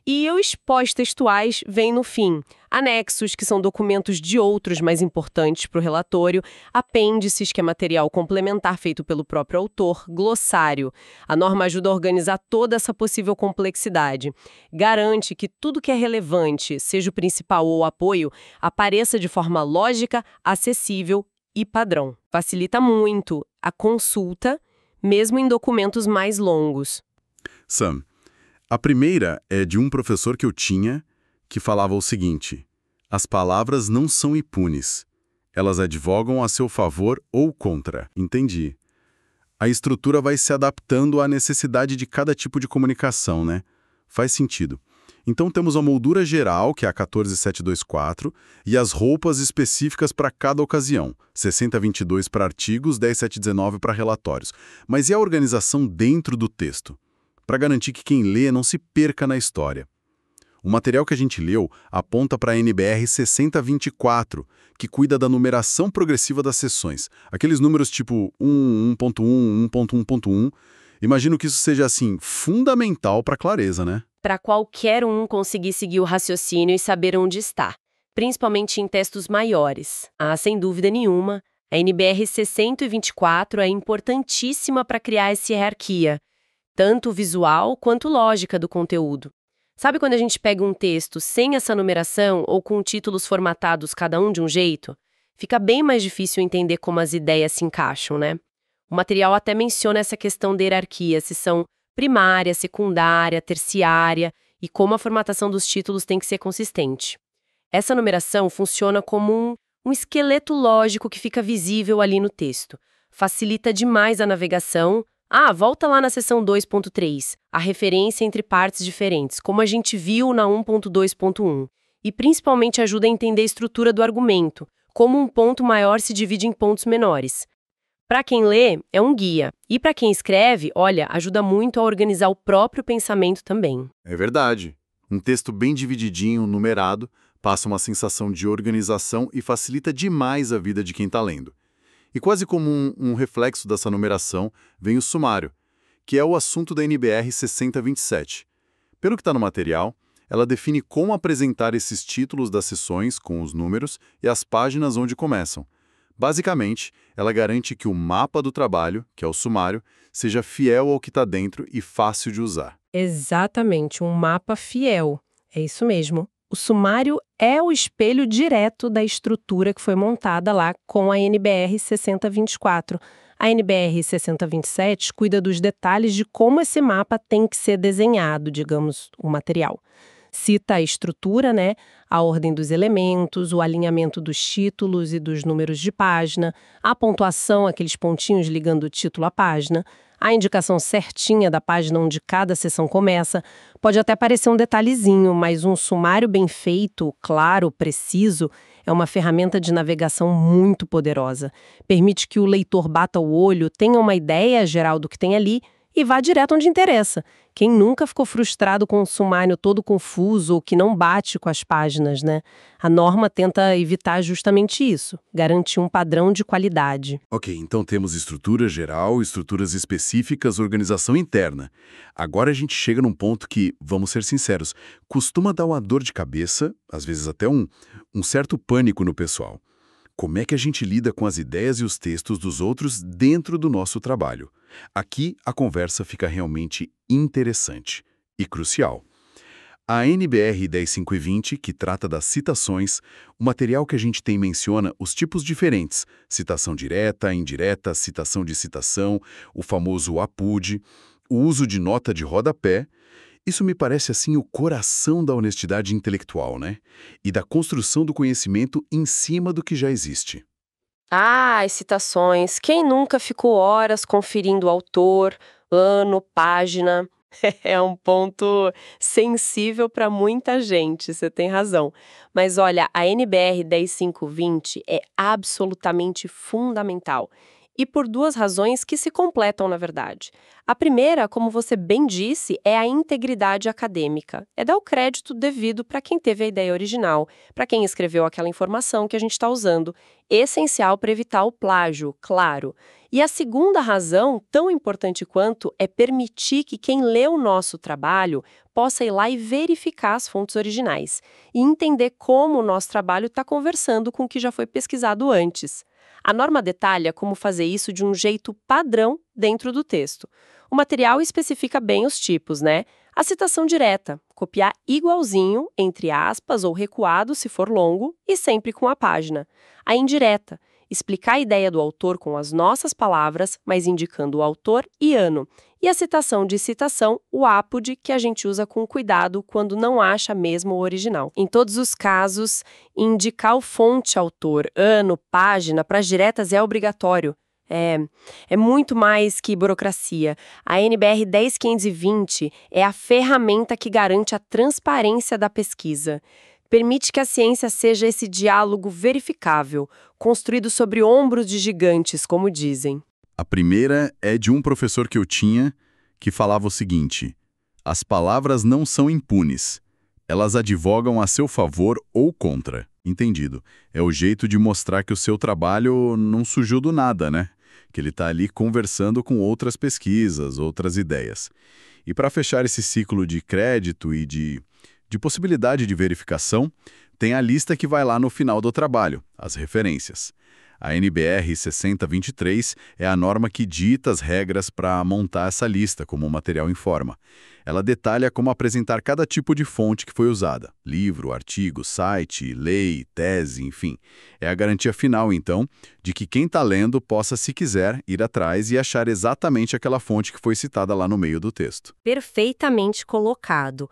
E os pós-textuais vêm no fim. Anexos, que são documentos de outros mais importantes para o relatório, apêndices, que é material complementar feito pelo próprio autor, glossário. A norma ajuda a organizar toda essa possível complexidade. Garante que tudo que é relevante, seja o principal ou o apoio, apareça de forma lógica, acessível e padrão. Facilita muito a consulta, mesmo em documentos mais longos. Sam, a primeira é de um professor que eu tinha que falava o seguinte: as palavras não são impunes. Elas advogam a seu favor ou contra. Entendi. A estrutura vai se adaptando à necessidade de cada tipo de comunicação, né? Faz sentido. Então temos a moldura geral, que é a 14724, e as roupas específicas para cada ocasião, 6022 para artigos, 10719 para relatórios. Mas e a organização dentro do texto? Para garantir que quem lê não se perca na história. O material que a gente leu aponta para a NBR 6024, que cuida da numeração progressiva das seções. Aqueles números tipo 1, 1.1, 1.1.1. Imagino que isso seja, assim, fundamental para a clareza, né? Para qualquer um conseguir seguir o raciocínio e saber onde está, principalmente em textos maiores. Sem dúvida nenhuma, a NBR 6024 é importantíssima para criar essa hierarquia, tanto visual quanto lógica do conteúdo. Sabe quando a gente pega um texto sem essa numeração ou com títulos formatados cada um de um jeito? Fica bem mais difícil entender como as ideias se encaixam, né? O material até menciona essa questão da hierarquia, se são primária, secundária, terciária e como a formatação dos títulos tem que ser consistente. Essa numeração funciona como um esqueleto lógico que fica visível ali no texto. Facilita demais a navegação. Volta lá na seção 2.3, a referência entre partes diferentes, como a gente viu na 1.2.1. E principalmente ajuda a entender a estrutura do argumento, como um ponto maior se divide em pontos menores. Para quem lê, é um guia. E para quem escreve, olha, ajuda muito a organizar o próprio pensamento também. É verdade. Um texto bem divididinho, numerado, passa uma sensação de organização e facilita demais a vida de quem está lendo. E quase como um reflexo dessa numeração vem o sumário, que é o assunto da NBR 6027. Pelo que está no material, ela define como apresentar esses títulos das seções com os números e as páginas onde começam. Basicamente, ela garante que o mapa do trabalho, que é o sumário, seja fiel ao que está dentro e fácil de usar. Exatamente, um mapa fiel. É isso mesmo. O sumário é o espelho direto da estrutura que foi montada lá com a NBR 6024. A NBR 6027 cuida dos detalhes de como esse mapa tem que ser desenhado, digamos, o material. Cita a estrutura, né? A ordem dos elementos, o alinhamento dos títulos e dos números de página, a pontuação, aqueles pontinhos ligando o título à página, a indicação certinha da página onde cada seção começa. Pode até parecer um detalhezinho, mas um sumário bem feito, claro, preciso, é uma ferramenta de navegação muito poderosa. Permite que o leitor bata o olho, tenha uma ideia geral do que tem ali e vá direto onde interessa. Quem nunca ficou frustrado com um sumário todo confuso ou que não bate com as páginas, né? A norma tenta evitar justamente isso, garantir um padrão de qualidade. Ok, então temos estrutura geral, estruturas específicas, organização interna. Agora a gente chega num ponto que, vamos ser sinceros, costuma dar uma dor de cabeça, às vezes até um certo pânico no pessoal. Como é que a gente lida com as ideias e os textos dos outros dentro do nosso trabalho? Aqui a conversa fica realmente interessante e crucial. A NBR 10520, que trata das citações, o material que a gente tem menciona os tipos diferentes, citação direta, indireta, citação de citação, o famoso APUD, o uso de nota de rodapé Isso me parece assim o coração da honestidade intelectual, né? E da construção do conhecimento em cima do que já existe. Ah, as citações. Quem nunca ficou horas conferindo o autor, ano, página? É um ponto sensível para muita gente, você tem razão. Mas olha, a NBR 10520 é absolutamente fundamental. E por duas razões que se completam, na verdade. A primeira, como você bem disse, é a integridade acadêmica. É dar o crédito devido para quem teve a ideia original, para quem escreveu aquela informação que a gente está usando. Essencial para evitar o plágio, claro. E a segunda razão, tão importante quanto, é permitir que quem lê o nosso trabalho possa ir lá e verificar as fontes originais e entender como o nosso trabalho está conversando com o que já foi pesquisado antes. A norma detalha como fazer isso de um jeito padrão dentro do texto. O material especifica bem os tipos, né? A citação direta, copiar igualzinho, entre aspas ou recuado se for longo, e sempre com a página. A indireta, explicar a ideia do autor com as nossas palavras, mas indicando o autor e ano. E a citação de citação, o ápode, que a gente usa com cuidado quando não acha mesmo o original. Em todos os casos, indicar o fonte, autor, ano, página para as diretas é obrigatório. É muito mais que burocracia. A NBR 10520 é a ferramenta que garante a transparência da pesquisa. Permite que a ciência seja esse diálogo verificável, construído sobre ombros de gigantes, como dizem. A primeira é de um professor que eu tinha que falava o seguinte: as palavras não são impunes. Elas advogam a seu favor ou contra. Entendido. É o jeito de mostrar que o seu trabalho não surgiu do nada, né? Que ele está ali conversando com outras pesquisas, outras ideias. E para fechar esse ciclo de crédito e de possibilidade de verificação, tem a lista que vai lá no final do trabalho, as referências. A NBR 6023 é a norma que dita as regras para montar essa lista, como o material informa. Ela detalha como apresentar cada tipo de fonte que foi usada: livro, artigo, site, lei, tese, enfim. É a garantia final, então, de que quem está lendo possa, se quiser, ir atrás e achar exatamente aquela fonte que foi citada lá no meio do texto. Perfeitamente colocado.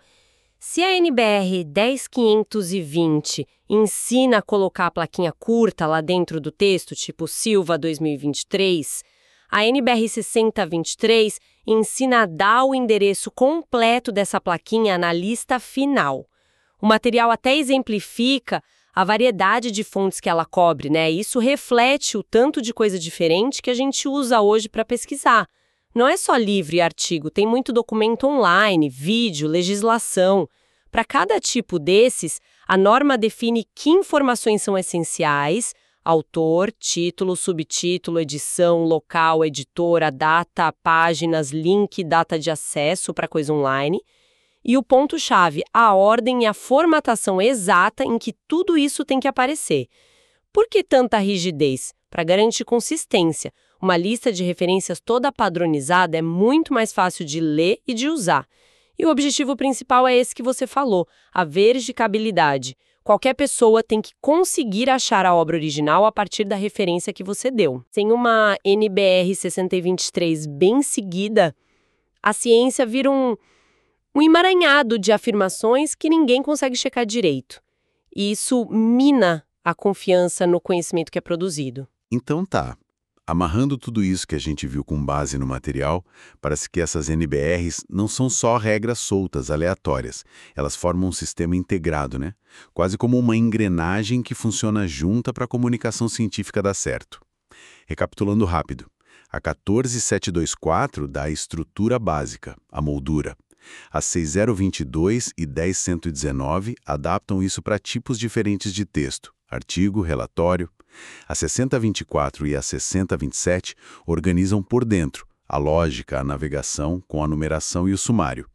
Se a NBR 10520 ensina a colocar a plaquinha curta lá dentro do texto, tipo Silva 2023, a NBR 6023 ensina a dar o endereço completo dessa plaquinha na lista final. O material até exemplifica a variedade de fontes que ela cobre, né? Isso reflete o tanto de coisa diferente que a gente usa hoje para pesquisar. Não é só livro e artigo, tem muito documento online, vídeo, legislação. Para cada tipo desses, a norma define que informações são essenciais: autor, título, subtítulo, edição, local, editora, data, páginas, link, data de acesso para coisa online. E o ponto-chave, a ordem e a formatação exata em que tudo isso tem que aparecer. Por que tanta rigidez? Para garantir consistência. Uma lista de referências toda padronizada é muito mais fácil de ler e de usar. E o objetivo principal é esse que você falou, a verificabilidade. Qualquer pessoa tem que conseguir achar a obra original a partir da referência que você deu. Sem uma NBR 6023 bem seguida, a ciência vira um emaranhado de afirmações que ninguém consegue checar direito. E isso mina a confiança no conhecimento que é produzido. Então tá. Amarrando tudo isso que a gente viu com base no material, parece que essas NBRs não são só regras soltas, aleatórias. Elas formam um sistema integrado, né? Quase como uma engrenagem que funciona junta para a comunicação científica dar certo. Recapitulando rápido, a 14724 dá a estrutura básica, a moldura. As 6022 e 10119 adaptam isso para tipos diferentes de texto: artigo, relatório. A 6024 e a 6027 organizam por dentro a lógica, a navegação, com a numeração e o sumário.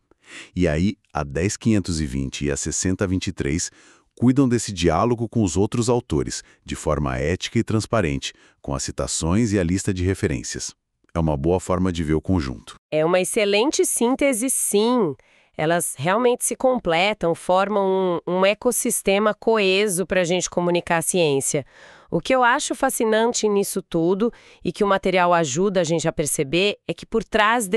E aí, a 10520 e a 6023 cuidam desse diálogo com os outros autores, de forma ética e transparente, com as citações e a lista de referências. É uma boa forma de ver o conjunto. É uma excelente síntese, sim. Elas realmente se completam, formam um ecossistema coeso para a gente comunicar a ciência. O que eu acho fascinante nisso tudo e que o material ajuda a gente a perceber é que por trás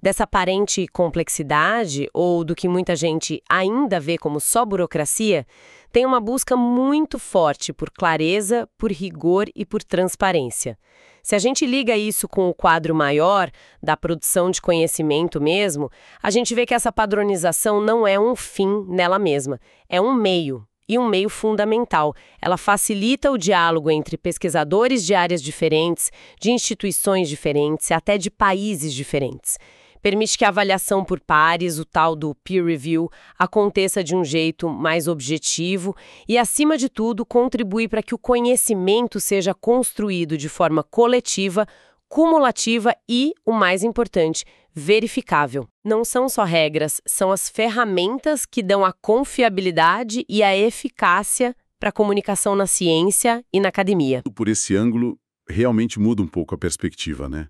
Dessa aparente complexidade, ou do que muita gente ainda vê como só burocracia, tem uma busca muito forte por clareza, por rigor e por transparência. Se a gente liga isso com o quadro maior, da produção de conhecimento mesmo, a gente vê que essa padronização não é um fim nela mesma, é um meio. E um meio fundamental. Ela facilita o diálogo entre pesquisadores de áreas diferentes, de instituições diferentes, até de países diferentes. Permite que a avaliação por pares, o tal do peer review, aconteça de um jeito mais objetivo e, acima de tudo, contribui para que o conhecimento seja construído de forma coletiva, cumulativa e, o mais importante, verificável. Não são só regras, são as ferramentas que dão a confiabilidade e a eficácia para a comunicação na ciência e na academia. Por esse ângulo, realmente muda um pouco a perspectiva, né?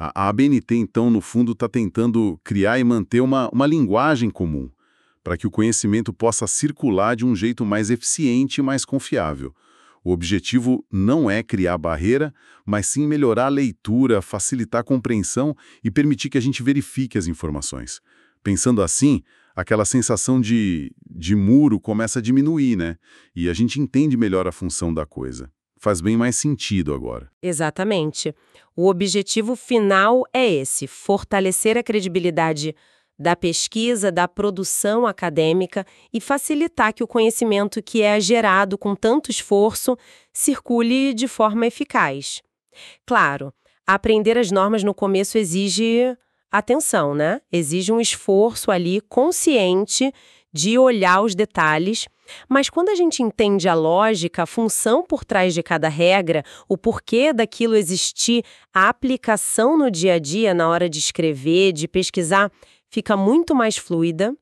A ABNT, então, no fundo, está tentando criar e manter uma linguagem comum, para que o conhecimento possa circular de um jeito mais eficiente e mais confiável. O objetivo não é criar barreira, mas sim melhorar a leitura, facilitar a compreensão e permitir que a gente verifique as informações. Pensando assim, aquela sensação de muro começa a diminuir, né? E a gente entende melhor a função da coisa. Faz bem mais sentido agora. Exatamente. O objetivo final é esse: fortalecer a credibilidade da pesquisa, da produção acadêmica e facilitar que o conhecimento que é gerado com tanto esforço circule de forma eficaz. Claro, aprender as normas no começo exige atenção, né? Exige um esforço ali consciente de olhar os detalhes, mas quando a gente entende a lógica, a função por trás de cada regra, o porquê daquilo existir, a aplicação no dia a dia, na hora de escrever, de pesquisar, fica muito mais fluida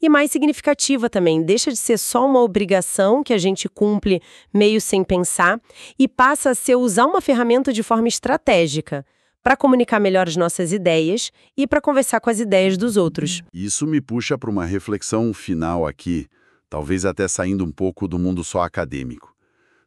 e mais significativa também. Deixa de ser só uma obrigação que a gente cumpre meio sem pensar e passa a ser usar uma ferramenta de forma estratégica para comunicar melhor as nossas ideias e para conversar com as ideias dos outros. Isso me puxa para uma reflexão final aqui, talvez até saindo um pouco do mundo só acadêmico.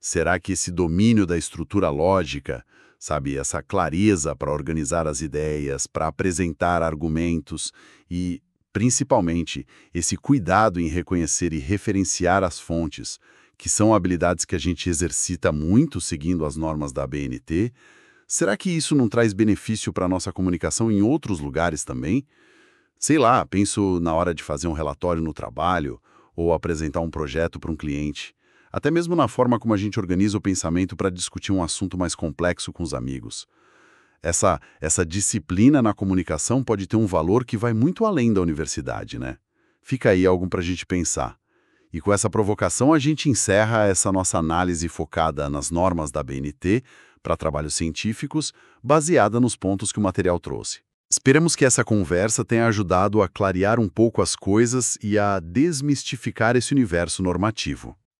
Será que esse domínio da estrutura lógica, sabe, essa clareza para organizar as ideias, para apresentar argumentos e, principalmente, esse cuidado em reconhecer e referenciar as fontes, que são habilidades que a gente exercita muito seguindo as normas da ABNT, será que isso não traz benefício para a nossa comunicação em outros lugares também? Sei lá, penso na hora de fazer um relatório no trabalho ou apresentar um projeto para um cliente. Até mesmo na forma como a gente organiza o pensamento para discutir um assunto mais complexo com os amigos. Essa disciplina na comunicação pode ter um valor que vai muito além da universidade, né? Fica aí algo para a gente pensar. E com essa provocação a gente encerra essa nossa análise focada nas normas da ABNT para trabalhos científicos, baseada nos pontos que o material trouxe. Esperamos que essa conversa tenha ajudado a clarear um pouco as coisas e a desmistificar esse universo normativo.